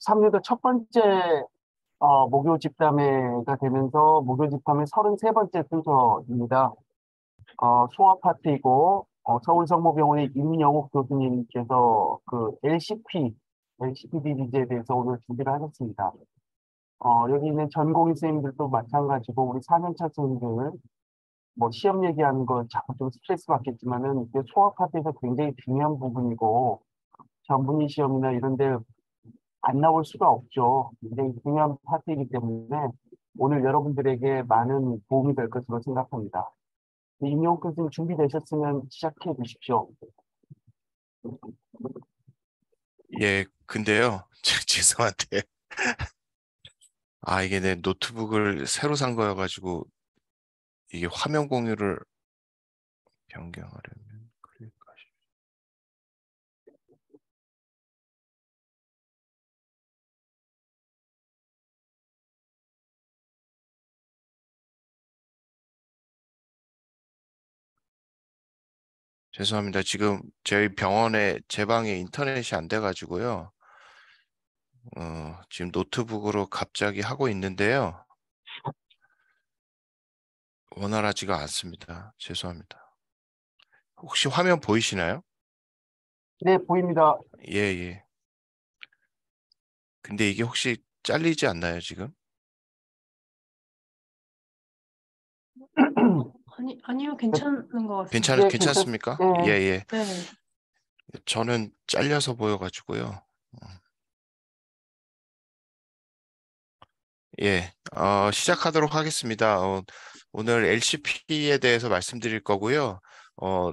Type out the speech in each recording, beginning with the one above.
3년도 첫 번째 목요 집담회가 되면서 목요 집담회 33번째 순서입니다. 소아 파트이고 서울성모병원의 임영옥 교수님께서 그 LCP 디지에 대해서 오늘 준비를 하셨습니다. 여기 있는 전공의 선생님들도 마찬가지고 우리 4년차 선생님들 뭐 시험 얘기하는 거 자꾸 좀 스트레스 받겠지만은 이게 소아 파트에서 굉장히 중요한 부분이고 전문의 시험이나 이런 데 안 나올 수가 없죠. 굉장히 중요한 파트이기 때문에 오늘 여러분들에게 많은 도움이 될 것으로 생각합니다. 임용 교수님 준비되셨으면 시작해 주십시오. 예, 근데요, 죄송한데. 이게 내 노트북을 새로 산 거여가지고, 이게 화면 공유를 변경하려면 클릭하시. 죄송합니다. 지금 저희 병원에 제 방에 인터넷이 안 돼가지고요. 지금 노트북으로 갑자기 하고 있는데요. 원활하지가 않습니다. 죄송합니다. 혹시 화면 보이시나요? 네, 보입니다. 예, 예. 근데 이게 혹시 잘리지 않나요, 지금? 아니요, 괜찮은 것 같습니다. 예, 괜찮습니까? 예, 예, 예. 네. 저는 잘려서 보여가지고요. 예, 시작하도록 하겠습니다. 오늘 LCP에 대해서 말씀드릴 거고요.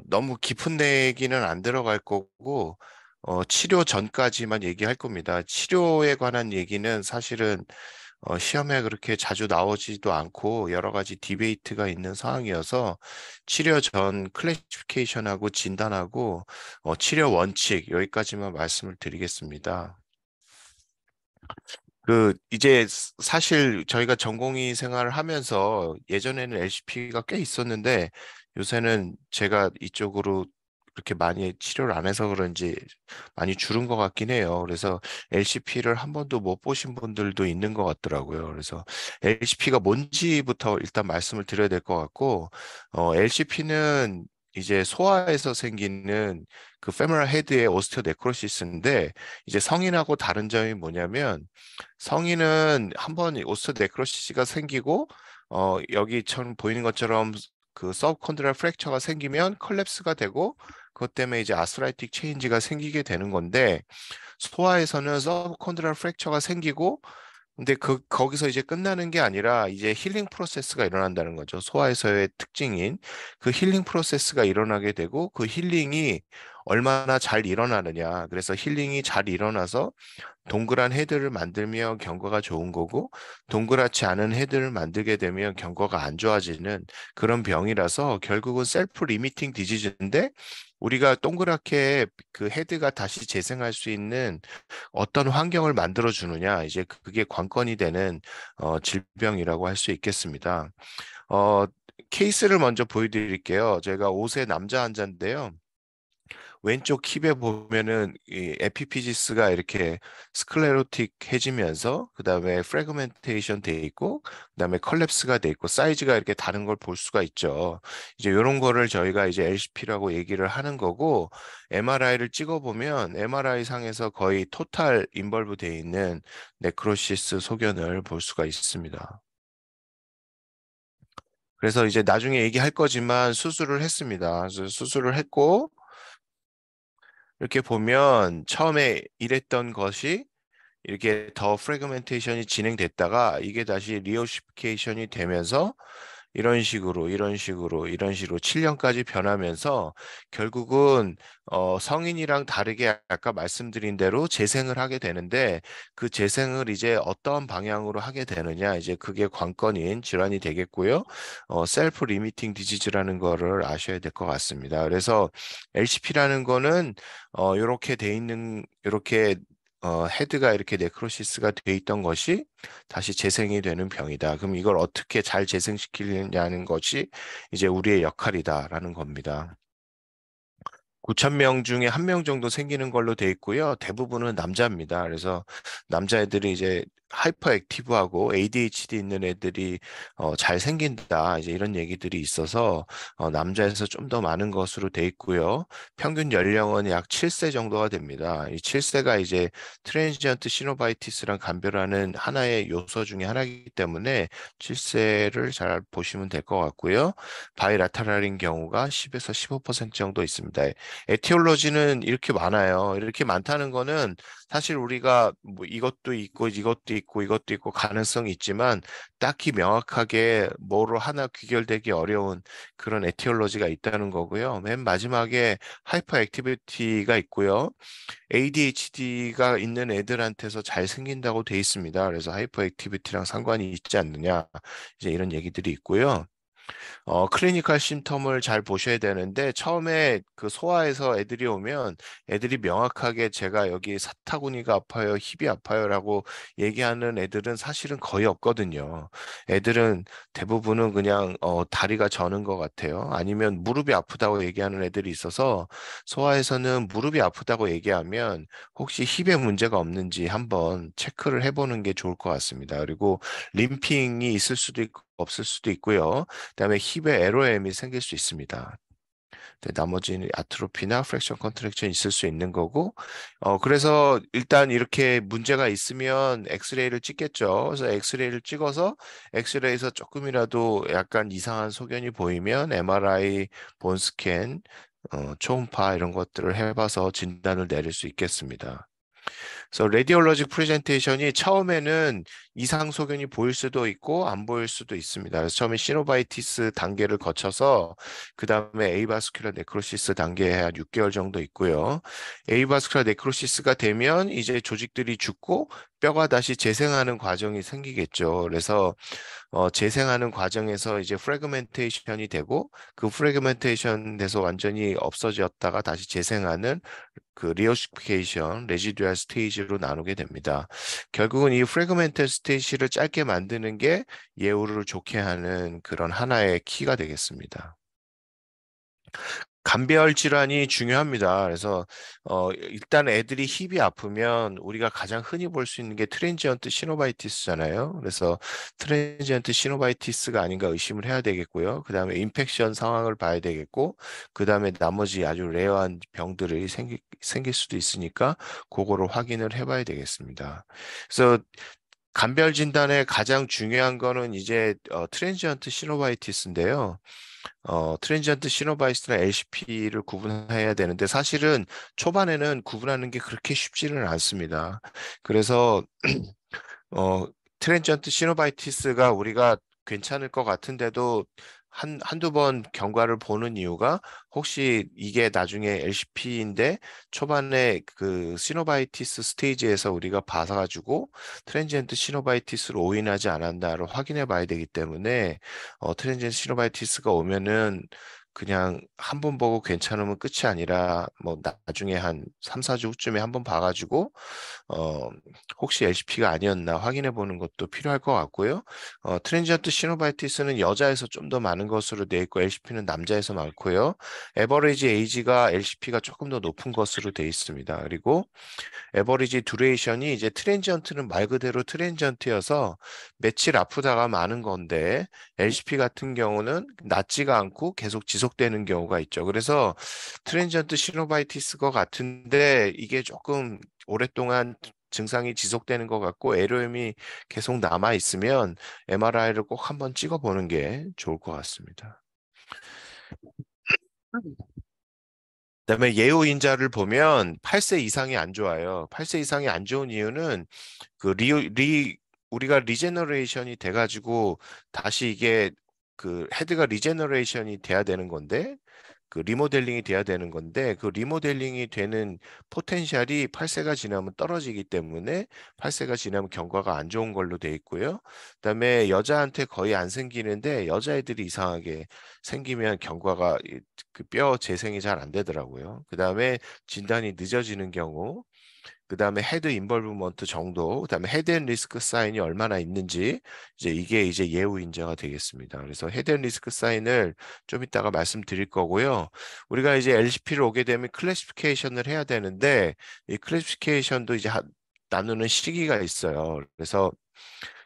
너무 깊은 얘기는 안 들어갈 거고, 치료 전까지만 얘기할 겁니다. 치료에 관한 얘기는 사실은 시험에 그렇게 자주 나오지도 않고 여러 가지 디베이트가 있는 상황이어서 치료 전 클래시피케이션하고 진단하고 치료 원칙 여기까지만 말씀을 드리겠습니다. 이제 사실 저희가 전공의 생활을 하면서 예전에는 LCP가 꽤 있었는데 요새는 제가 이쪽으로 그렇게 많이 치료를 안 해서 그런지 많이 줄은 것 같긴 해요. 그래서 LCP를 한 번도 못 보신 분들도 있는 것 같더라고요. 그래서 LCP가 뭔지부터 일단 말씀을 드려야 될 것 같고, LCP는 이제 소아에서 생기는 그 femoral head의 오스티오네크로시스인데 이제 성인하고 다른 점이 뭐냐면 성인은 한번 오스티오네크로시스가 생기고 여기처럼 보이는 것처럼 그 서브콘드랄 프랙처가 생기면 컬랩스가 되고 그것 때문에 이제 아스라이틱 체인지가 생기게 되는 건데 소아에서는 서브콘드랄 프랙처가 생기고 근데 거기서 이제 끝나는 게 아니라 이제 힐링 프로세스가 일어난다는 거죠. 소아에서의 특징인 그 힐링 프로세스가 일어나게 되고 그 힐링이 얼마나 잘 일어나느냐. 그래서 힐링이 잘 일어나서 동그란 헤드를 만들면 경과가 좋은 거고 동그랗지 않은 헤드를 만들게 되면 경과가 안 좋아지는 그런 병이라서 결국은 셀프 리미팅 디지즈인데 우리가 동그랗게 그 헤드가 다시 재생할 수 있는 어떤 환경을 만들어 주느냐 이제 그게 관건이 되는 질병이라고 할 수 있겠습니다. 어, 케이스를 먼저 보여드릴게요. 제가 5세 남자 환자인데요. 왼쪽 힙에 보면은 이 에피피지스가 이렇게 스클레로틱해지면서 그다음에 프래그멘테이션 돼 있고 그다음에 컬랩스가 돼 있고 사이즈가 이렇게 다른 걸 볼 수가 있죠. 이제 이런 거를 저희가 이제 LCP라고 얘기를 하는 거고 MRI를 찍어 보면 MRI 상에서 거의 토탈 인벌브 돼 있는 네크로시스 소견을 볼 수가 있습니다. 그래서 이제 나중에 얘기할 거지만 수술을 했습니다. 그래서 수술을 했고 이렇게 보면 처음에 이랬던 것이 이렇게 더 프래그멘테이션이 진행됐다가 이게 다시 리오시피케이션이 되면서 이런 식으로 7년까지 변하면서 결국은 성인이랑 다르게 아까 말씀드린 대로 재생을 하게 되는데 그 재생을 이제 어떤 방향으로 하게 되느냐 이제 그게 관건인 질환이 되겠고요. 셀프 리미팅 디지즈라는 거를 아셔야 될 것 같습니다. 그래서 LCP라는 거는 이렇게 돼 있는 이렇게 헤드가 이렇게 네크로시스가 돼 있던 것이 다시 재생이 되는 병이다. 그럼 이걸 어떻게 잘 재생시키느냐는 것이 이제 우리의 역할이다라는 겁니다. 9천 명 중에 한 명 정도 생기는 걸로 돼 있고요. 대부분은 남자입니다. 그래서 남자애들이 이제 하이퍼 액티브하고 ADHD 있는 애들이 잘 생긴다. 이제 이런 얘기들이 있어서 남자에서 좀 더 많은 것으로 돼 있고요. 평균 연령은 약 7세 정도가 됩니다. 이 7세가 이제 트랜지언트 시노바이티스랑 감별하는 하나의 요소 중에 하나이기 때문에 7세를 잘 보시면 될 것 같고요. 바이라테랄인 경우가 10에서 15% 정도 있습니다. 에티올로지는 이렇게 많아요. 이렇게 많다는 거는 사실 우리가 뭐 이것도 있고 이것도 있고 이것도 있고 가능성이 있지만 딱히 명확하게 뭐로 하나 귀결되기 어려운 그런 에티올로지가 있다는 거고요. 맨 마지막에 하이퍼 액티비티가 있고요. ADHD가 있는 애들한테서 잘 생긴다고 돼 있습니다. 그래서 하이퍼 액티비티랑 상관이 있지 않느냐. 이제 이런 얘기들이 있고요. 클리니컬 심텀을 잘 보셔야 되는데 처음에 그 소아에서 애들이 오면 애들이 명확하게 제가 여기 사타구니가 아파요, 힙이 아파요라고 얘기하는 애들은 사실은 거의 없거든요. 애들은 대부분은 그냥 다리가 저는 것 같아요. 아니면 무릎이 아프다고 얘기하는 애들이 있어서 소아에서는 무릎이 아프다고 얘기하면 혹시 힙에 문제가 없는지 한번 체크를 해보는 게 좋을 것 같습니다. 그리고 림핑이 있을 수도 있고 없을 수도 있고요. 그다음에 힙에 LOM이 생길 수 있습니다. 나머지는 아트로피나 프랙션 컨트랙션 있을 수 있는 거고, 그래서 일단 이렇게 문제가 있으면 엑스레이를 찍겠죠. 그래서 엑스레이를 찍어서 엑스레이에서 조금이라도 약간 이상한 소견이 보이면 MRI, 본스캔, 초음파 이런 것들을 해봐서 진단을 내릴 수 있겠습니다. 그래서 레디올로직 프레젠테이션이 처음에는 이상 소견이 보일 수도 있고 안 보일 수도 있습니다. 그래서 처음에 시노바이티스 단계를 거쳐서 그 다음에 에이바스큘러 네크로시스 단계에 한 6개월 정도 있고요. 에이바스큘러 네크로시스가 되면 이제 조직들이 죽고 뼈가 다시 재생하는 과정이 생기겠죠. 그래서 재생하는 과정에서 이제 프래그멘테이션이 되고 그 프래그멘테이션 돼서 완전히 없어졌다가 다시 재생하는 그 리오시피케이션, 레지듀얼 스테이지로 나누게 됩니다. 결국은 이 프래그멘트 스테이지를 짧게 만드는 게 예후를 좋게 하는 그런 하나의 키가 되겠습니다. 감별 질환이 중요합니다. 그래서 일단 애들이 힙이 아프면 우리가 가장 흔히 볼 수 있는 게 트랜지언트 시노바이티스잖아요. 그래서 트랜지언트 시노바이티스가 아닌가 의심을 해야 되겠고요. 그다음에 인펙션 상황을 봐야 되겠고, 그다음에 나머지 아주 레어한 병들이 생길 수도 있으니까 그거를 확인을 해봐야 되겠습니다. 그래서 감별 진단의 가장 중요한 거는 이제 트랜지언트 시노바이티스인데요. 트랜지언트 시노바이스나 LCP를 구분해야 되는데 사실은 초반에는 구분하는 게 그렇게 쉽지는 않습니다. 그래서 어, 트랜지언트 시노바이티스가 우리가 괜찮을 것 같은데도 한두 번 경과를 보는 이유가 혹시 이게 나중에 LCP인데 초반에 그 시노바이티스 스테이지에서 우리가 봐가지고 트랜지언트 시노바이티스로 오인하지 않았나를 확인해 봐야 되기 때문에 트랜지언트 시노바이티스가 오면은 그냥 한 번 보고 괜찮으면 끝이 아니라 뭐 나중에 한 3, 4주 후쯤에 한 번 봐가지고 어, 혹시 LCP가 아니었나 확인해 보는 것도 필요할 것 같고요. 트랜지언트 시노바이티스는 여자에서 좀 더 많은 것으로 돼 있고 LCP는 남자에서 많고요. 에버리지 에이지가 LCP가 조금 더 높은 것으로 돼 있습니다. 그리고 에버리지 듀레이션이 이제 트랜지언트는 말 그대로 트랜지언트여서 며칠 아프다가 많은 건데 LCP 같은 경우는 낫지가 않고 계속 지속되는 경우가 있죠. 그래서 트랜지언트 시노바이티스 것 같은데 이게 조금 오랫동안 증상이 지속되는 것 같고 LOM이 계속 남아 있으면 MRI를 꼭 한번 찍어보는 게 좋을 것 같습니다. 그다음에 예후 인자를 보면 8세 이상이 안 좋아요. 8세 이상이 안 좋은 이유는 그 우리가 리제너레이션이 돼가지고 다시 이게 그 헤드가 리제너레이션이 돼야 되는 건데 그 리모델링이 돼야 되는 건데 그 리모델링이 되는 포텐셜이 8세가 지나면 떨어지기 때문에 8세가 지나면 경과가 안 좋은 걸로 돼 있고요. 그다음에 여자한테 거의 안 생기는데 여자애들이 이상하게 생기면 경과가 그 뼈 재생이 잘 안 되더라고요. 그다음에 진단이 늦어지는 경우 그 다음에 헤드 인벌브먼트 정도, 그 다음에 헤드 앤 리스크 사인이 얼마나 있는지, 이제 이게 이제 예우 인자가 되겠습니다. 그래서 헤드 앤 리스크 사인을 좀 이따가 말씀드릴 거고요. 우리가 이제 LCP를 오게 되면 클래시피케이션을 해야 되는데, 이 클래시피케이션도 이제 나누는 시기가 있어요. 그래서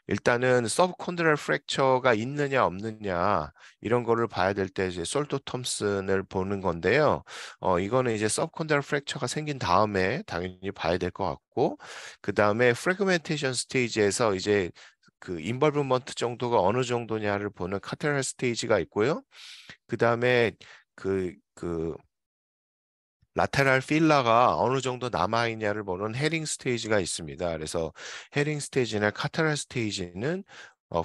일단은 서브콘드랄 프랙처가 있느냐 없느냐 이런 거를 봐야 될 때 이제 솔토 톰슨을 보는 건데요. 이거는 이제 서브콘드랄 프랙처가 생긴 다음에 당연히 봐야 될 것 같고, 그 다음에 프래그멘테이션 스테이지에서 이제 그 인벌브먼트 정도가 어느 정도냐를 보는 카테날 스테이지가 있고요. 그 다음에 그 라테랄 필라가 어느 정도 남아있냐를 보는 헤링 스테이지가 있습니다. 그래서 헤링 스테이지나 카타랄 스테이지는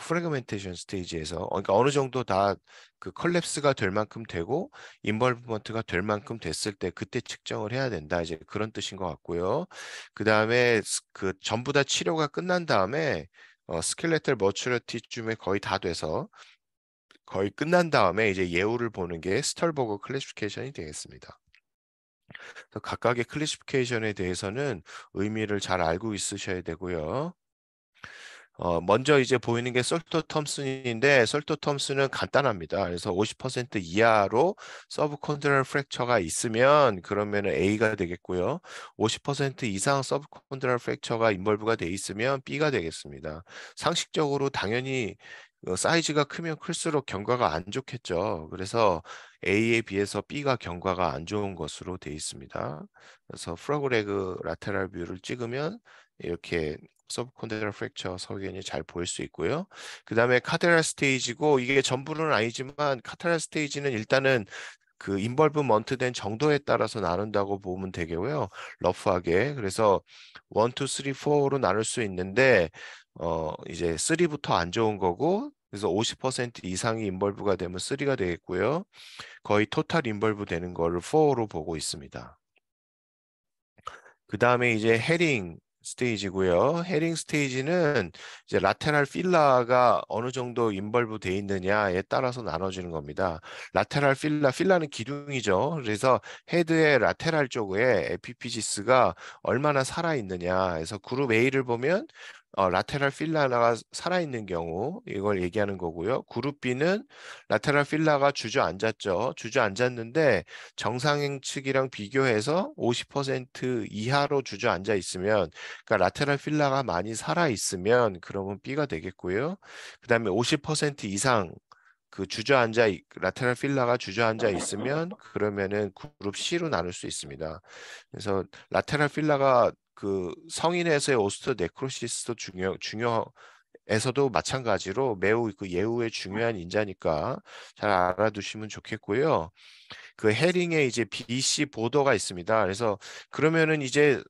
프래그멘테이션 스테이지에서 그러니까 어느 정도 다 그 컬랩스가 될 만큼 되고 인벌브먼트가 될 만큼 됐을 때 그때 측정을 해야 된다. 이제 그런 뜻인 것 같고요. 그 다음에 그 전부 다 치료가 끝난 다음에 스켈레탈 머추러티쯤에 거의 다 돼서 거의 끝난 다음에 이제 예후를 보는 게 스털버그 클래시피케이션이 되겠습니다. 그래서 각각의 클래시피케이션에 대해서는 의미를 잘 알고 있으셔야 되고요. 먼저 이제 보이는 게 솔토 톰슨인데 솔토 톰슨은 간단합니다. 그래서 50% 이하로 서브콘드럴 프랙처가 있으면 그러면은 A가 되겠고요. 50% 이상 서브콘드럴 프랙처가 인벌브가 돼 있으면 B가 되겠습니다. 상식적으로 당연히 사이즈가 크면 클수록 경과가 안 좋겠죠. 그래서 A에 비해서 B가 경과가 안 좋은 것으로 돼 있습니다. 그래서 프로그레그 라테랄 뷰를 찍으면 이렇게 서브콘드럴 프랙처 소견이 잘 보일 수 있고요. 그 다음에 카테랄 스테이지고 이게 전부는 아니지만 카테랄 스테이지는 일단은 그 인벌브먼트 된 정도에 따라서 나눈다고 보면 되겠고요. 러프하게. 그래서 1, 2, 3, 4로 나눌 수 있는데 이제 3부터 안 좋은 거고 그래서 50% 이상이 인벌브가 되면 3가 되겠고요. 거의 토탈 인벌브 되는 거를 4로 보고 있습니다. 그 다음에 이제 헤링 스테이지고요. 헤링 스테이지는 이제 라테랄 필라가 어느 정도 인벌브 돼 있느냐에 따라서 나눠지는 겁니다. 라테랄 필라는 기둥이죠. 그래서 헤드의 라테랄 쪽에 에피피지스가 얼마나 살아 있느냐. 그래서 그룹 A를 보면 라테랄 필라가 살아있는 경우 이걸 얘기하는 거고요. 그룹 B는 라테랄 필라가 주저앉았죠. 주저앉았는데 정상 측이랑 비교해서 50% 이하로 주저앉아 있으면 그러니까 라테랄 필라가 많이 살아있으면 그러면 B가 되겠고요. 그 다음에 50% 이상 그 라테랄 필라가 주저앉아 있으면 그러면은 그룹 C로 나눌 수 있습니다. 그래서 라테랄 필라가 그 성인에서의 오스트 네크로시스도 중요에서도 마찬가지로 매우 그 예후에 중요한 인자니까 잘 알아두시면 좋겠고요. 그 헤링에 이제 BC 보더가 있습니다. 그래서 그러면은 이제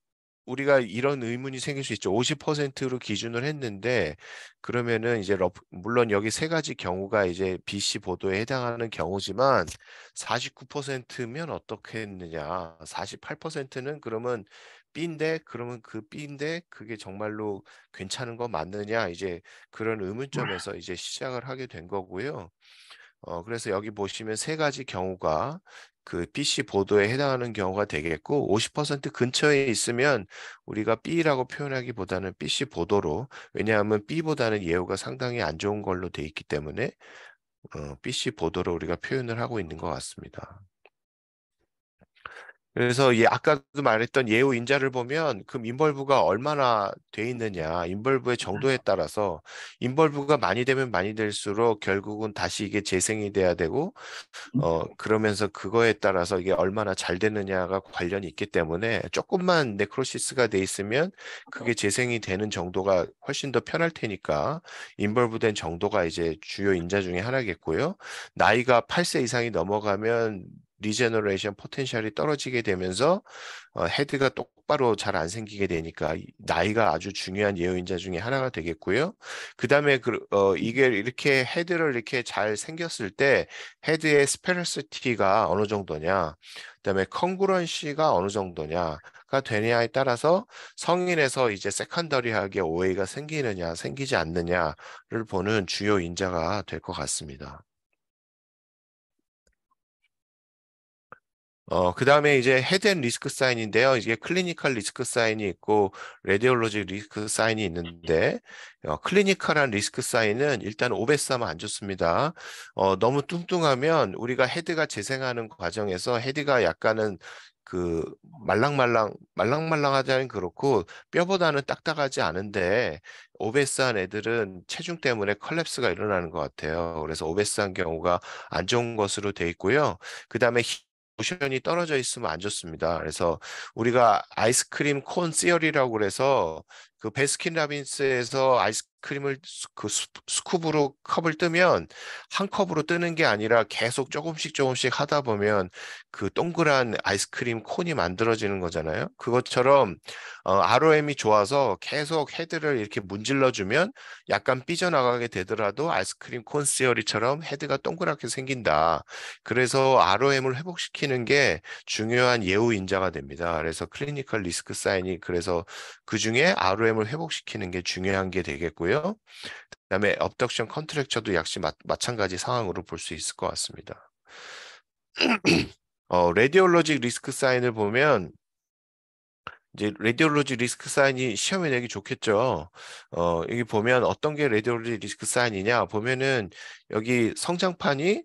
우리가 이런 의문이 생길 수 있죠. 50%로 기준을 했는데 그러면은 이제 물론 여기 세 가지 경우가 이제 BC 보도에 해당하는 경우지만 49%면 어떻게 했느냐? 48%는 그러면 B인데 그러면 그 B인데 그게 정말로 괜찮은 거 맞느냐? 이제 그런 의문점에서 이제 시작을 하게 된 거고요. 그래서 여기 보시면 세 가지 경우가 그 PC 보도에 해당하는 경우가 되겠고 50% 근처에 있으면 우리가 B라고 표현하기보다는 PC 보도로 왜냐하면 B보다는 예후가 상당히 안 좋은 걸로 돼 있기 때문에 PC 보도로 우리가 표현을 하고 있는 것 같습니다. 그래서 아까도 말했던 예우 인자를 보면 그 인벌브가 얼마나 돼 있느냐, 인벌브의 정도에 따라서 인벌브가 많이 되면 많이 될수록 결국은 다시 이게 재생이 돼야 되고 그러면서 그거에 따라서 이게 얼마나 잘 되느냐가 관련이 있기 때문에 조금만 네크로시스가 돼 있으면 그게 재생이 되는 정도가 훨씬 더 편할 테니까 인벌브된 정도가 이제 주요 인자 중에 하나겠고요. 나이가 8세 이상이 넘어가면 리제너레이션 포텐셜이 떨어지게 되면서 헤드가 똑바로 잘 안 생기게 되니까 나이가 아주 중요한 예후인자 중에 하나가 되겠고요. 그 다음에 이게 이렇게 헤드를 이렇게 잘 생겼을 때 헤드의 스페러시티가 어느 정도냐, 그다음에 컨그런시가 어느 정도냐가 되냐에 따라서 성인에서 이제 세컨더리하게 오해가 생기느냐, 생기지 않느냐를 보는 주요 인자가 될 것 같습니다. 그다음에 이제 헤드 앤 리스크 사인인데요. 이게 클리니컬 리스크 사인이 있고 레디올로지 리스크 사인이 있는데 클리니컬한 리스크 사인은 일단 오베스하면 안 좋습니다. 너무 뚱뚱하면 우리가 헤드가 재생하는 과정에서 헤드가 약간은 그 말랑말랑하자는 그렇고 뼈보다는 딱딱하지 않은데 오베스한 애들은 체중 때문에 컬랩스가 일어나는 것 같아요. 그래서 오베스한 경우가 안 좋은 것으로 돼 있고요. 그다음에 모션이 떨어져 있으면 안 좋습니다. 그래서 우리가 아이스크림 콘 시어리라고 그래서 그 베스킨라빈스에서 아이스크림을 스쿱으로 컵을 뜨면 한 컵으로 뜨는 게 아니라 계속 조금씩 하다 보면 그 동그란 아이스크림 콘이 만들어지는 거잖아요. 그것처럼 ROM이 좋아서 계속 헤드를 이렇게 문질러 주면 약간 삐져나가게 되더라도 아이스크림 콘 시어리처럼 헤드가 동그랗게 생긴다. 그래서 ROM을 회복시키는 게 중요한 예후 인자가 됩니다. 그래서 클리니컬 리스크 사인이 그래서 그 중에 ROM을 회복시키는 게 중요한 게 되겠고요. 그다음에 업덕션 컨트랙처도 역시 마찬가지 상황으로 볼 수 있을 것 같습니다. 레디올로직 리스크 사인을 보면 이제 레디올로지 리스크 사인이 시험에 내기 좋겠죠. 여기 보면 어떤 게 레디올로지 리스크 사인이냐 보면은 여기 성장판이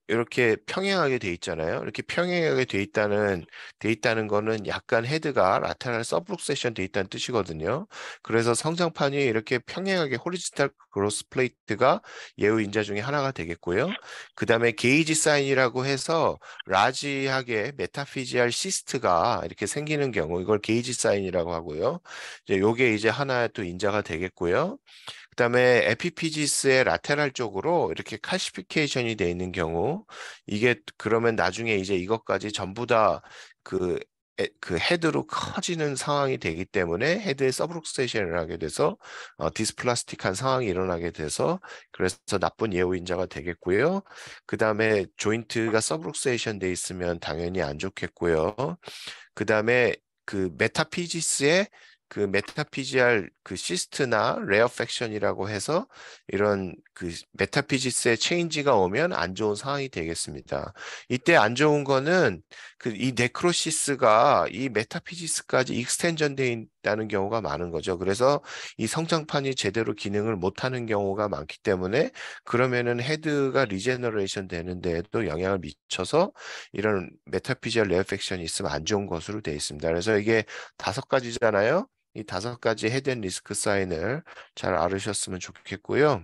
이렇게 평행하게 돼 있잖아요. 이렇게 평행하게 돼 있다는 거는 약간 헤드가 라테랄 서브룩세션 돼 있다는 뜻이거든요. 그래서 성장판이 이렇게 평행하게 호리지탈 그로스 플레이트가 예우 인자 중에 하나가 되겠고요. 그다음에 게이지 사인이라고 해서 라지하게 메타피지알 시스트가 이렇게 생기는 경우 이걸 게이지 사인이라고 하고요. 이제 요게 이제 하나 또 인자가 되겠고요. 그다음에 에피피지스의 라테랄 쪽으로 이렇게 칼시피케이션이 돼 있는 경우 이게 그러면 나중에 이제 이것까지 전부 다 그 그 헤드로 커지는 상황이 되기 때문에 헤드에 서브룩세이션을 하게 돼서 디스플라스틱한 상황이 일어나게 돼서 그래서 나쁜 예후 인자가 되겠고요. 그다음에 조인트가 서브룩세이션 돼 있으면 당연히 안 좋겠고요. 그다음에 그 메타피지스의 그 메타피지알 그 시스트나 레어팩션이라고 해서 이런 그 메타피지스의 체인지가 오면 안 좋은 상황이 되겠습니다. 이때 안 좋은 거는 그 이 네크로시스가 이 메타피지스까지 익스텐전 돼 있다는 경우가 많은 거죠. 그래서 이 성장판이 제대로 기능을 못 하는 경우가 많기 때문에 그러면은 헤드가 리제너레이션 되는데도 영향을 미쳐서 이런 메타피지얼 레어팩션이 있으면 안 좋은 것으로 되어 있습니다. 그래서 이게 5가지잖아요. 이 5가지 헤드앤 리스크 사인을 잘 알으셨으면 좋겠고요.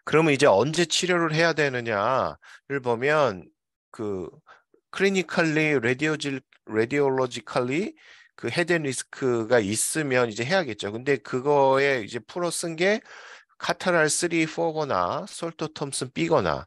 그러면 이제 언제 치료를 해야 되느냐를 보면 그 클리니컬리 레디올로지컬리 그 헤드앤 리스크가 있으면 이제 해야겠죠. 근데 그거에 이제 풀어 쓴 게 카타랄 3, 4거나 솔토 톰슨 B거나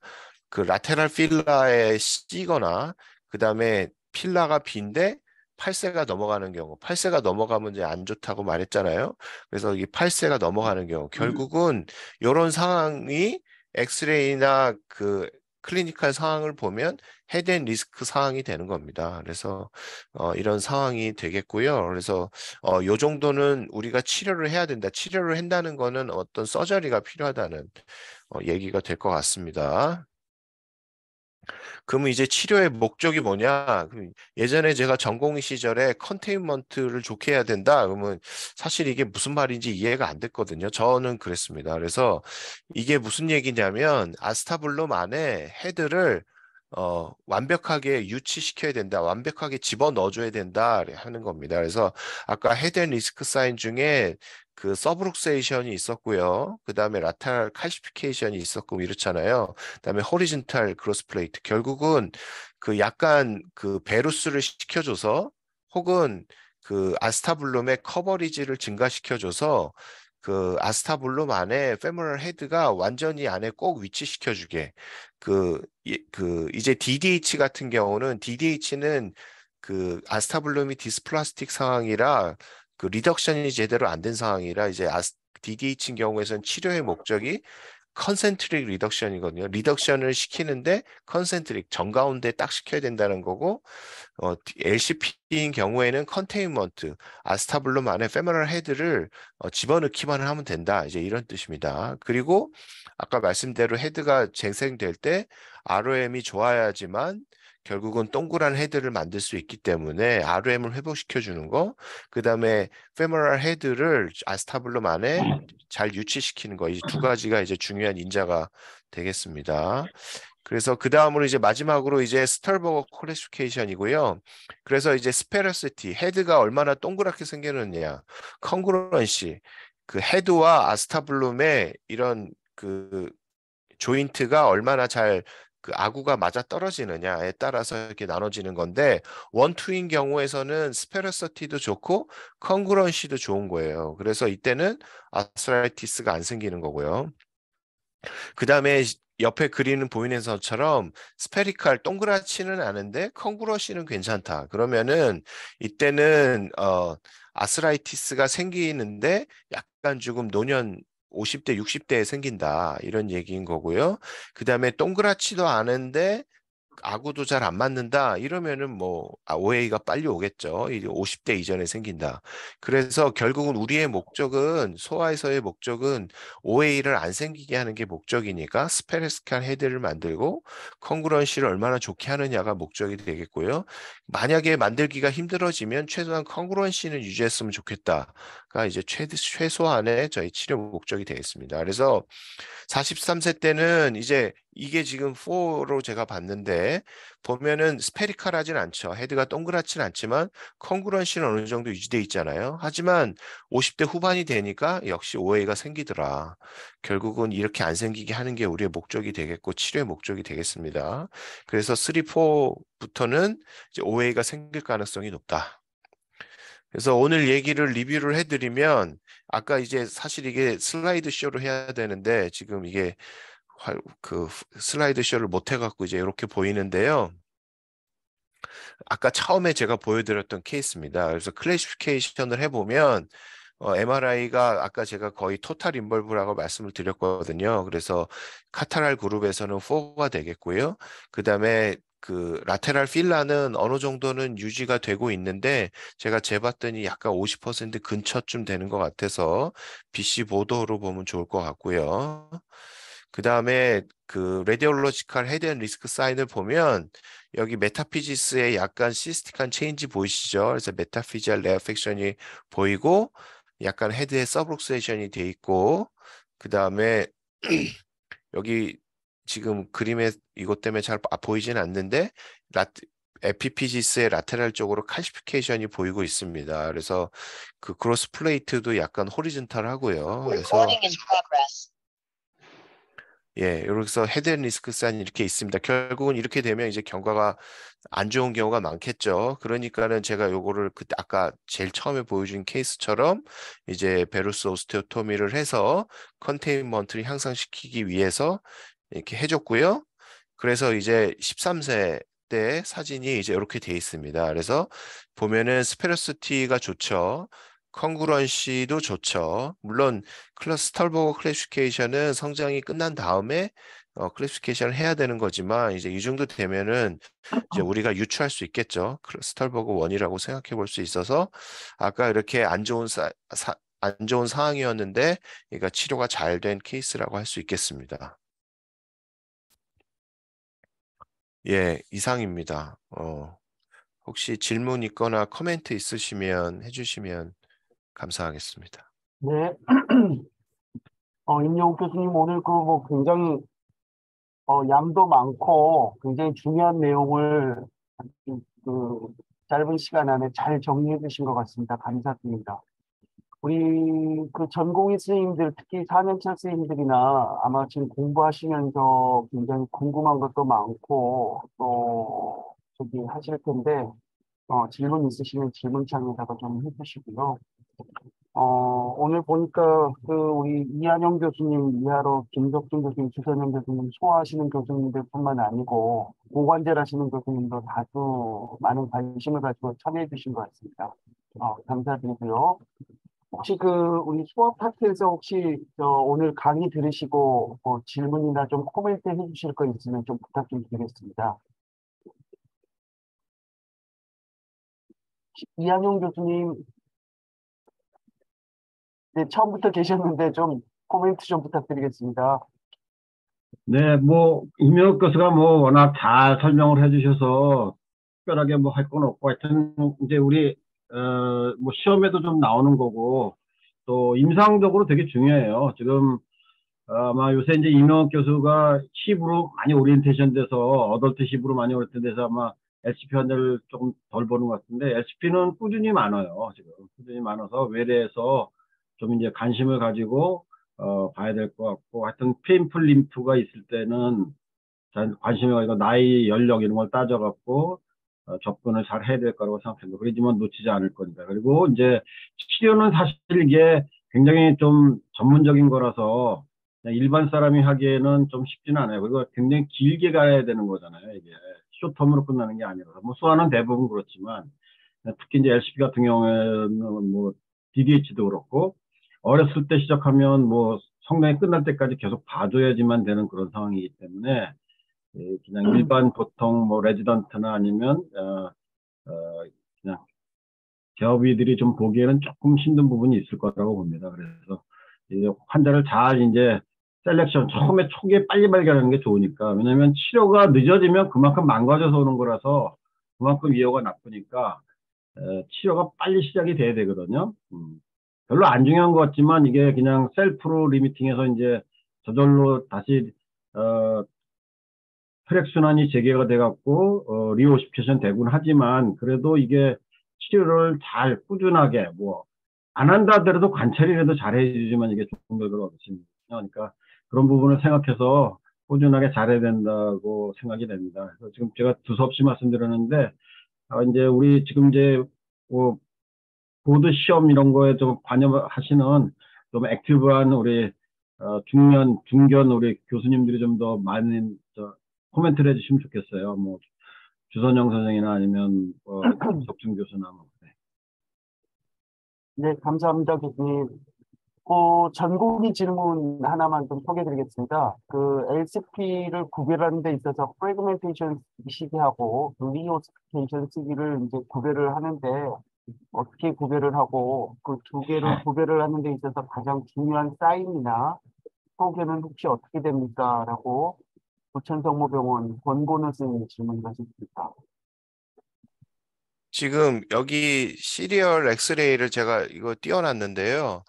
그 라테랄 필라에 C거나 그 다음에 필라가 B인데 8세가 넘어가는 경우 8세가 넘어가면 이제 안 좋다고 말했잖아요. 그래서 이 8세가 넘어가는 경우 결국은 이런 상황이 엑스레이나 그 클리니컬 상황을 보면 헤드앤 리스크 상황이 되는 겁니다. 그래서 이런 상황이 되겠고요. 그래서 요 정도는 우리가 치료를 해야 된다. 치료를 한다는 거는 어떤 서저리가 필요하다는 얘기가 될 것 같습니다. 그러면 이제 치료의 목적이 뭐냐? 그럼 예전에 제가 전공 시절에 컨테인먼트를 좋게 해야 된다. 그러면 사실 이게 무슨 말인지 이해가 안 됐거든요. 저는 그랬습니다. 그래서 이게 무슨 얘기냐면 아스타블룸 안에 헤드를 완벽하게 유치시켜야 된다. 완벽하게 집어넣어줘야 된다. 하는 겁니다. 그래서 아까 헤드 앤 리스크 사인 중에 그 서브룩세이션이 있었고요. 그 다음에 라테랄 칼시피케이션이 있었고 이렇잖아요. 그다음에 호리즌탈 크로스 플레이트 결국은 그 약간 그 베루스를 시켜줘서 혹은 그 아스타블룸의 커버리지를 증가시켜줘서 그 아스타블룸 안에 페모럴 헤드가 완전히 안에 꼭 위치시켜주게 그 이제 DDH 같은 경우는 DDH는 그 아스타블룸이 디스플라스틱 상황이라 그 리덕션이 제대로 안 된 상황이라 이제 DDH인 경우에선 치료의 목적이 컨센트릭 리덕션이거든요. 리덕션을 시키는데 컨센트릭 정가운데 딱 시켜야 된다는 거고 LCP인 경우에는 컨테인먼트 아스타블룸 안에 페모럴 헤드를 집어넣기만 하면 된다. 이제 이런 뜻입니다. 그리고 아까 말씀대로 헤드가 재생될 때 ROM이 좋아야지만 결국은 동그란 헤드를 만들 수 있기 때문에 ROM을 회복시켜 주는 거, 그 다음에 femoral 헤드를 아스타블럼 안에 잘 유치시키는 거, 이 두 가지가 이제 중요한 인자가 되겠습니다. 그래서 그 다음으로 이제 마지막으로 이제 스털버거 클래시피케이션이고요. 그래서 이제 스페러시티, 헤드가 얼마나 동그랗게 생겼느냐, 컨그런시, 그 헤드와 아스타블룸의 이런 그 조인트가 얼마나 잘 그 아구가 맞아 떨어지느냐에 따라서 이렇게 나눠지는 건데, 원투인 경우에서는 스페러시티도 좋고 컨그런시도 좋은 거예요. 그래서 이때는 아스라이티스가 안 생기는 거고요. 그 다음에 옆에 그리는 보이는 것처럼 스페리칼 동그랗지는 않은데 컨그러시는 괜찮다. 그러면은 이때는 아스라이티스가 생기는데 약간 조금 노년 50대, 60대에 생긴다. 이런 얘기인 거고요. 그 다음에 동그랗지도 않은데 아구도 잘 안 맞는다. 이러면은 뭐 OA가 빨리 오겠죠. 이제 50대 이전에 생긴다. 그래서 결국은 우리의 목적은 소아에서의 목적은 OA를 안 생기게 하는 게 목적이니까 스페레스칼 헤드를 만들고 컨그런시를 얼마나 좋게 하느냐가 목적이 되겠고요. 만약에 만들기가 힘들어지면 최소한 컨그런시는 유지했으면 좋겠다가 이제 최소한의 저희 치료 목적이 되겠습니다. 그래서 43세 때는 이제 이게 지금 4로 제가 봤는데 보면은 스페리칼하진 않죠. 헤드가 동그랗진 않지만 컨그런시는 어느 정도 유지돼 있잖아요. 하지만 50대 후반이 되니까 역시 오해가 생기더라. 결국은 이렇게 안 생기게 하는 게 우리의 목적이 되겠고 치료의 목적이 되겠습니다. 그래서 3, 4부터는 이제 오해가 생길 가능성이 높다. 그래서 오늘 얘기를 리뷰를 해드리면 아까 이제 사실 이게 슬라이드 쇼를 해야 되는데 지금 이게 그 슬라이드 쇼를 못 해갖고 이제 이렇게 보이는데요. 아까 처음에 제가 보여드렸던 케이스입니다. 그래서 클래시피케이션을 해보면 MRI가 아까 제가 거의 토탈 인벌브라고 말씀을 드렸거든요. 그래서 카타랄 그룹에서는 4가 되겠고요. 그 다음에 그 라테랄 필라는 어느 정도는 유지가 되고 있는데 제가 재봤더니 약간 50% 근처쯤 되는 것 같아서 BC 보도로 보면 좋을 것 같고요. 그 다음에 그 레디올로지컬 헤드 앤 리스크 사인을 보면 여기 메타피지스에 약간 시스틱한 체인지 보이시죠? 그래서 메타피지얼 레어펙션이 보이고 약간 헤드에 서브룩세이션이 돼 있고 그 다음에 여기 지금 그림에 이것 때문에 잘 보이진 않는데 에피피지스의 라테랄 쪽으로 칼시피케이션이 보이고 있습니다. 그래서 그 크로스 플레이트도 약간 호리즌탈 하고요. 그래서 예, 여기서 헤드 앤 리스크 사인이 이렇게 있습니다. 결국은 이렇게 되면 이제 경과가 안 좋은 경우가 많겠죠. 그러니까는 제가 요거를 그때 아까 제일 처음에 보여준 케이스처럼 이제 베루스 오스테오토미를 해서 컨테인먼트를 향상시키기 위해서 이렇게 해줬고요. 그래서 이제 13세 때 사진이 이제 이렇게 돼 있습니다. 그래서 보면은 스페러시티가 좋죠. 컨그런시도 좋죠. 물론 스털버거 클래시피케이션은 성장이 끝난 다음에 클래시피케이션을 해야 되는 거지만 이제 이 정도 되면은 이제 우리가 유추할 수 있겠죠. 스털버거 원이라고 생각해 볼 수 있어서 아까 이렇게 안 좋은 상황이었는데 그러니까 치료가 잘 된 케이스라고 할 수 있겠습니다. 예, 이상입니다. 혹시 질문 있거나 코멘트 있으시면 해주시면 감사하겠습니다. 네. 임영욱 교수님 오늘 그 뭐 굉장히 양도 많고 굉장히 중요한 내용을 그 짧은 시간 안에 잘 정리해 주신 것 같습니다. 감사드립니다. 우리 그 전공의 스님들, 특히 4년차 스님들이나 아마 지금 공부하시면서 굉장히 궁금한 것도 많고 또 저기 하실 텐데 질문 있으시면 질문창에다가 좀 해주시고요. 오늘 보니까 그 우리 이한영 교수님 이하로 김덕준 교수님, 주선영 교수님 소화하시는 교수님들뿐만 아니고 고관절 하시는 교수님도 다수 많은 관심을 가지고 참여해 주신 것 같습니다. 감사드리고요. 혹시 그 우리 소아 파트에서 혹시 오늘 강의 들으시고 질문이나 좀 코멘트 해주실 거 있으면 좀 부탁 좀 드리겠습니다. 이한용 교수님, 네, 처음부터 계셨는데 좀 코멘트 좀 부탁드리겠습니다. 네, 뭐, 이명혁 교수가 뭐, 워낙 잘 설명을 해주셔서, 특별하게 뭐 할 건 없고, 하여튼, 이제 우리, 뭐, 시험에도 좀 나오는 거고, 또, 임상적으로 되게 중요해요. 지금, 아마 요새 이제 이명혁 교수가 힙으로 많이 오리엔테이션 돼서, 어덜트 힙으로 많이 오리엔테이션 돼서 아마 LCP 환자를 조금 덜 보는 것 같은데, LCP는 꾸준히 많아요. 지금. 꾸준히 많아서, 외래에서 좀 이제 관심을 가지고, 봐야 될 것 같고, 하여튼, 페인풀 림프가 있을 때는, 관심이 가지고 나이, 연령 이런 걸 따져갖고 접근을 잘 해야 될 거라고 생각합니다. 그러지만 놓치지 않을 겁니다. 그리고 이제 치료는 사실 이게 굉장히 좀 전문적인 거라서 그냥 일반 사람이 하기에는 좀 쉽지는 않아요. 그리고 굉장히 길게 가야 되는 거잖아요. 이게 쇼텀으로 끝나는 게 아니라서 뭐 수화는 대부분 그렇지만 특히 이제 LCP 같은 경우에는 뭐 DDH도 그렇고 어렸을 때 시작하면 뭐 성장이 끝날 때까지 계속 봐줘야지만 되는 그런 상황이기 때문에 예, 그냥 일반 보통 뭐 레지던트나 아니면 그냥 개업이들이 좀 보기에는 조금 힘든 부분이 있을 거라고 봅니다. 그래서 이제 환자를 잘 이제 셀렉션 처음에 초기에 빨리 발견하는 게 좋으니까 왜냐하면 치료가 늦어지면 그만큼 망가져서 오는 거라서 그만큼 위험가 나쁘니까 치료가 빨리 시작이 돼야 되거든요. 별로 안 중요한 것 같지만 이게 그냥 셀프로 리미팅해서 이제 저절로 다시 혈액순환이 재개가 돼갖고, 리오시피케이션 되곤 하지만, 그래도 이게 치료를 잘 꾸준하게, 뭐, 안 한다 하더라도 관찰이라도 잘 해주지만 이게 좋은 결과가 없습니다. 그러니까 그런 부분을 생각해서 꾸준하게 잘해야 된다고 생각이 됩니다. 그래서 지금 제가 두서없이 말씀드렸는데, 이제 우리 지금 이제, 뭐, 보드 시험 이런 거에 좀 관여하시는 좀 액티브한 우리 중견 우리 교수님들이 좀 더 많은 코멘트를 해주시면 좋겠어요. 뭐 주선영 선생이나 아니면 석준 교수나 뭐. 네. 네, 감사합니다, 교수님. 그 전공의 질문 하나만 좀 소개드리겠습니다. 그 LCP를 구별하는 데 있어서 프래그멘테이션 시기하고 리오스피케이션 시기를 이제 구별을 하는데 어떻게 구별을 하고 그 두 개를 구별을 하는 데 있어서 가장 중요한 사인이나 소개는 혹시 어떻게 됩니까? 라고 부천성모병원 권건우 선생님이 질문하셨습니다. 지금 여기 시리얼 엑스레이를 제가 이거 띄워놨는데요.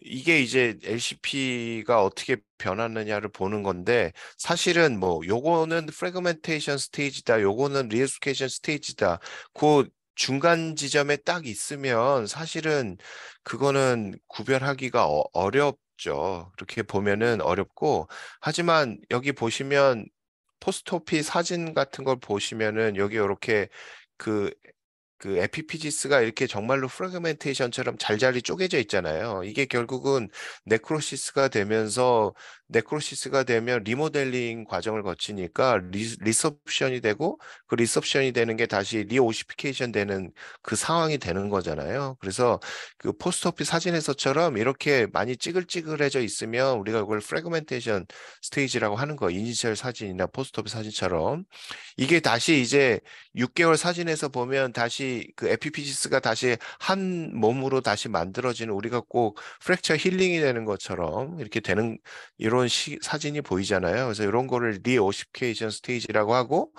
이게 이제 LCP가 어떻게 변하느냐를 보는 건데 사실은 뭐 요거는 프래그멘테이션 스테이지다, 요거는 리에듀케이션 스테이지다. 그 중간 지점에 딱 있으면 사실은 그거는 구별하기가 어렵죠. 그렇게 보면은 어렵고 하지만 여기 보시면 포스트오피 사진 같은 걸 보시면은 여기 이렇게 그 에피피지스가 이렇게 정말로 프래그멘테이션처럼 잘잘이 쪼개져 있잖아요. 이게 결국은 네크로시스가 되면 리모델링 과정을 거치니까 리섭션이 되고 그 리섭션이 되는 게 다시 리오시피케이션 되는 그 상황이 되는 거잖아요. 그래서 그 포스트오피 사진에서처럼 이렇게 많이 찌글찌글해져 있으면 우리가 그걸 프래그멘테이션 스테이지라고 하는 거, 이니셜 사진이나 포스트오피 사진처럼 이게 다시 이제 6개월 사진에서 보면 다시 그 에피피지스가 다시 한 몸으로 다시 만들어지는 우리가 꼭 프랙처 힐링이 되는 것처럼 이렇게 되는 이런 사진이 보이잖아요. 그래서 이런 거를 리오시피케이션 스테이지라고 하고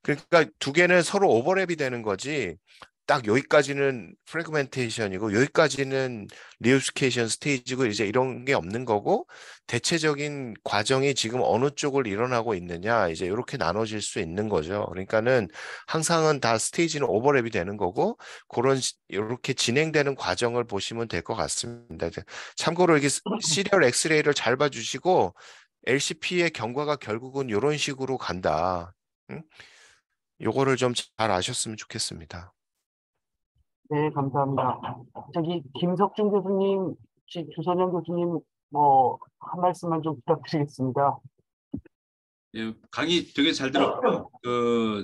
그러니까 두 개는 서로 오버랩이 되는 거지. 딱 여기까지는 프래그멘테이션이고 여기까지는 리오시케이션 스테이지고 이제 이런 게 없는 거고 대체적인 과정이 지금 어느 쪽을 일어나고 있느냐 이제 이렇게 나눠질 수 있는 거죠. 그러니까는 항상은 다 스테이지는 오버랩이 되는 거고 그런 이렇게 진행되는 과정을 보시면 될 것 같습니다. 참고로 이게 시리얼 엑스레이를 잘 봐주시고 LCP의 경과가 결국은 이런 식으로 간다. 응? 요거를 좀 잘 아셨으면 좋겠습니다. 네, 감사합니다. 저기 김석준 교수님, 혹시 주선영 교수님 뭐 한 말씀만 좀 부탁드리겠습니다. 예, 강의 되게 잘 들었고요.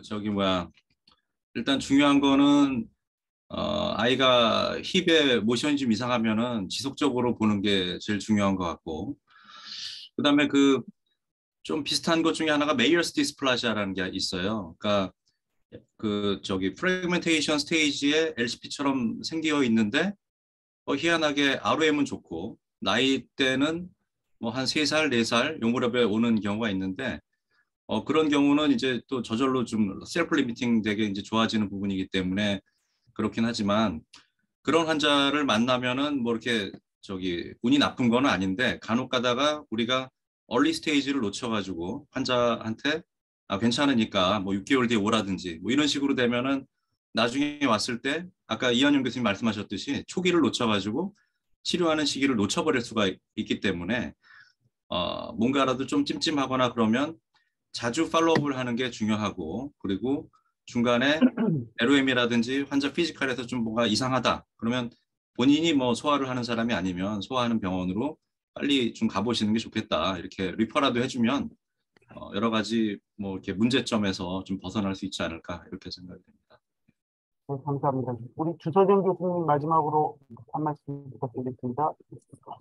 일단 중요한 거는 아이가 힙의 모션이 좀 이상하면은 지속적으로 보는 게 제일 중요한 것 같고, 그다음에 그 좀 비슷한 것 중에 하나가 메이어스 디스플라시아라는 게 있어요. 그러니까 프래그멘테이션 스테이지에 LCP처럼 생겨 있는데 희한하게 ROM은 좋고 나이 때는 뭐 한 3살, 4살 요 무렵에 오는 경우가 있는데 그런 경우는 이제 또 저절로 좀 셀프 리미팅 되게 이제 좋아지는 부분이기 때문에 그렇긴 하지만 그런 환자를 만나면은 뭐 이렇게 저기 운이 나쁜 건 아닌데 간혹 가다가 우리가 얼리 스테이지를 놓쳐가지고 환자한테 괜찮으니까 뭐 6개월 뒤에 오라든지 뭐 이런 식으로 되면은 나중에 왔을 때 아까 이한용 교수님 말씀하셨듯이 초기를 놓쳐가지고 치료하는 시기를 놓쳐버릴 수가 있기 때문에 뭔가라도 좀 찜찜하거나 그러면 자주 팔로우업을 하는 게 중요하고 그리고 중간에 LOM이라든지 환자 피지컬에서 좀 뭔가 이상하다. 그러면 본인이 뭐 소화를 하는 사람이 아니면 소화하는 병원으로 빨리 좀 가보시는 게 좋겠다. 이렇게 리퍼라도 해주면 여러 가지 뭐 이렇게 문제점에서 좀 벗어날 수 있지 않을까 이렇게 생각이 됩니다. 네, 감사합니다. 우리 주소정 교수님 마지막으로 한 말씀 부탁드리겠습니다.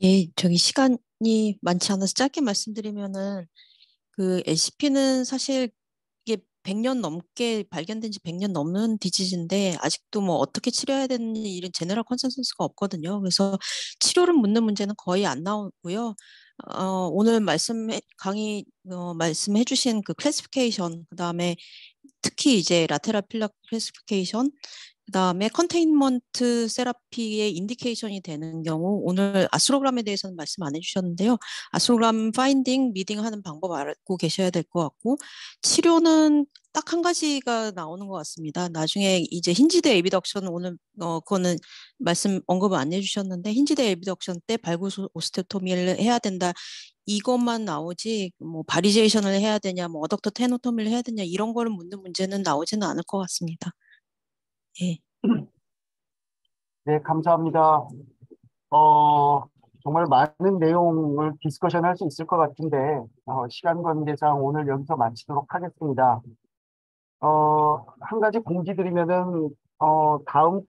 예, 저기 시간이 많지 않아서 짧게 말씀드리면은 그 LCP는 사실 이게 100년 넘게 발견된 지 100년 넘는 디지즈인데 아직도 뭐 어떻게 치료해야 되는지 이런 제너럴 컨센서스가 없거든요. 그래서 치료를 묻는 문제는 거의 안 나오고요. 오늘 강의 말씀해 주신 그 클래시피케이션, 그다음에 특히 이제 라테랄 필러 클래시피케이션, 그다음에 컨테인먼트 세라피의 인디케이션이 되는 경우 오늘 아스로그램에 대해서는 말씀 안 해주셨는데요. 아스로그램 파인딩, 미딩 하는 방법 알고 계셔야 될 것 같고 치료는 딱 한 가지가 나오는 것 같습니다. 나중에 이제 힌지드 에비덕션 오늘 그거는 말씀 언급을 안 해주셨는데 힌지드 에비덕션 때 발굴 오스테오토미를 해야 된다. 이것만 나오지 뭐 바리제이션을 해야 되냐, 뭐 어덕터 테노토미를 해야 되냐 이런 거를 묻는 문제는 나오지는 않을 것 같습니다. 예. 네, 감사합니다. 정말 많은 내용을 디스커션 할 수 있을 것 같은데, 시간 관계상 오늘 여기서 마치도록 하겠습니다. 한 가지 공지 드리면은, 다음